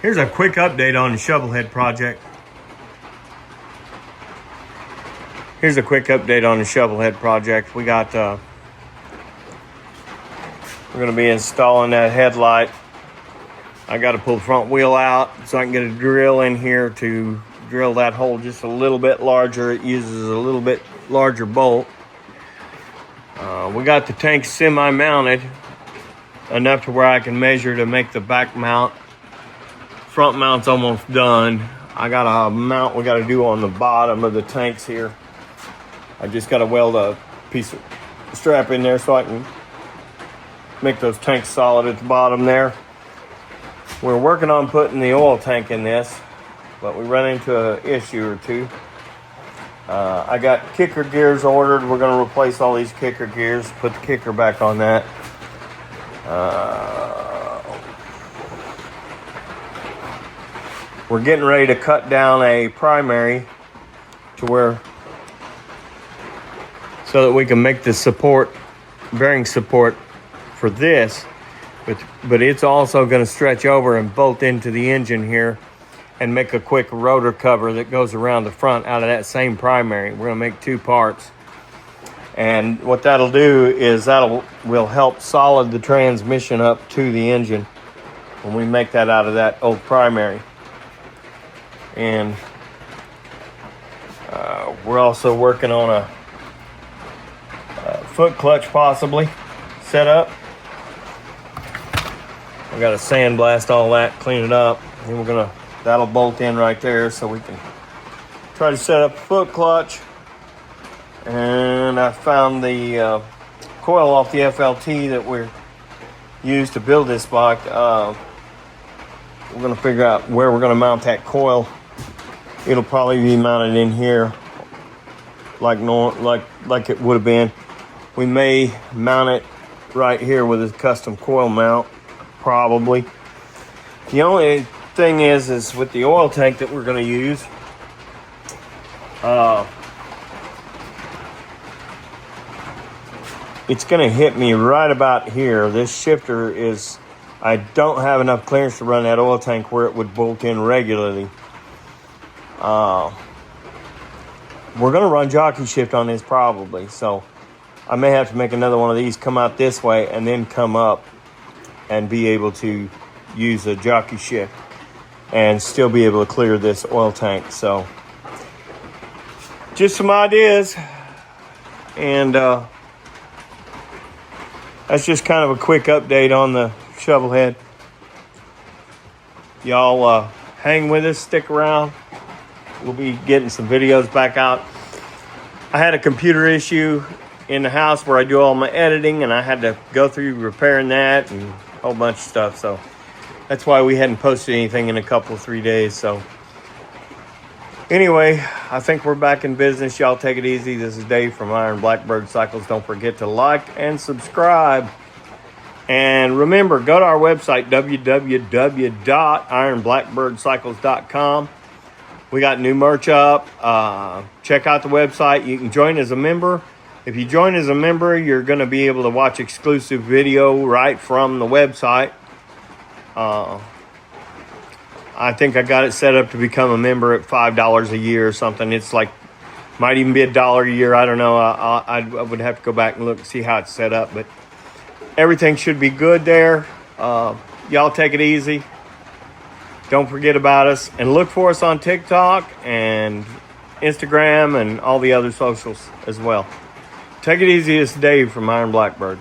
Here's a quick update on the shovelhead project. We got, we're going to be installing that headlight. I got to pull the front wheel out so I can get a drill in here to drill that hole just a little bit larger. It uses a little bit larger bolt. We got the tank semi-mounted enough to where I can measure to make the back mount. Front mount's almost done. I got a mount we got to do on the bottom of the tanks here. I just got to weld a piece of strap in there so I can make those tanks solid at the bottom there. We're working on putting the oil tank in this, but we run into an issue or two. I got kicker gears ordered. We're going to replace all these kicker gears, put the kicker back on that. We're getting ready to cut down a primary to where, so that we can make the support, bearing support for this, but it's also going to stretch over and bolt into the engine here and make a quick rotor cover that goes around the front out of that same primary. We're going to make two parts. And what that'll do is will help solid the transmission up to the engine when we make that out of that old primary. And we're also working on a foot clutch possibly set up. We got to sandblast all that, clean it up, and that'll bolt in right there so we can try to set up a foot clutch. And I found the coil off the FLT that we're used to build this bike. We're going to figure out where we're going to mount that coil. It'll probably be mounted in here like it would have been. We may mount it right here with a custom coil mount, probably. The only thing is with the oil tank that we're going to use, it's going to hit me right about here. This shifter is, I don't have enough clearance to run that oil tank where it would bolt in regularly. We're going to run jockey shift on this probably, so I may have to make another one of these come out this way and then come up and be able to use a jockey shift and still be able to clear this oil tank. So just some ideas, and that's just kind of a quick update on the shovelhead. Y'all hang with us, stick around. We'll be getting some videos back out. I had a computer issue in the house where I do all my editing, and I had to go through repairing that and a whole bunch of stuff. So that's why we hadn't posted anything in a couple of 3 days. So anyway, I think we're back in business. Y'all take it easy. This is Dave from Iron Blackbird Cycles. Don't forget to like and subscribe. And remember, go to our website, www.ironblackbirdcycles.com. We got new merch up. Check out the website. You can join as a member. If you join as a member, you're going to be able to watch exclusive video right from the website. I think I got it set up to become a member at $5 a year or something. It's like, might even be $1 a year. I don't know. I would have to go back and look and see how it's set up. But everything should be good there. Y'all take it easy. Don't forget about us. And look for us on TikTok and Instagram and all the other socials as well. Take it easy. It's Dave from Iron Blackbird.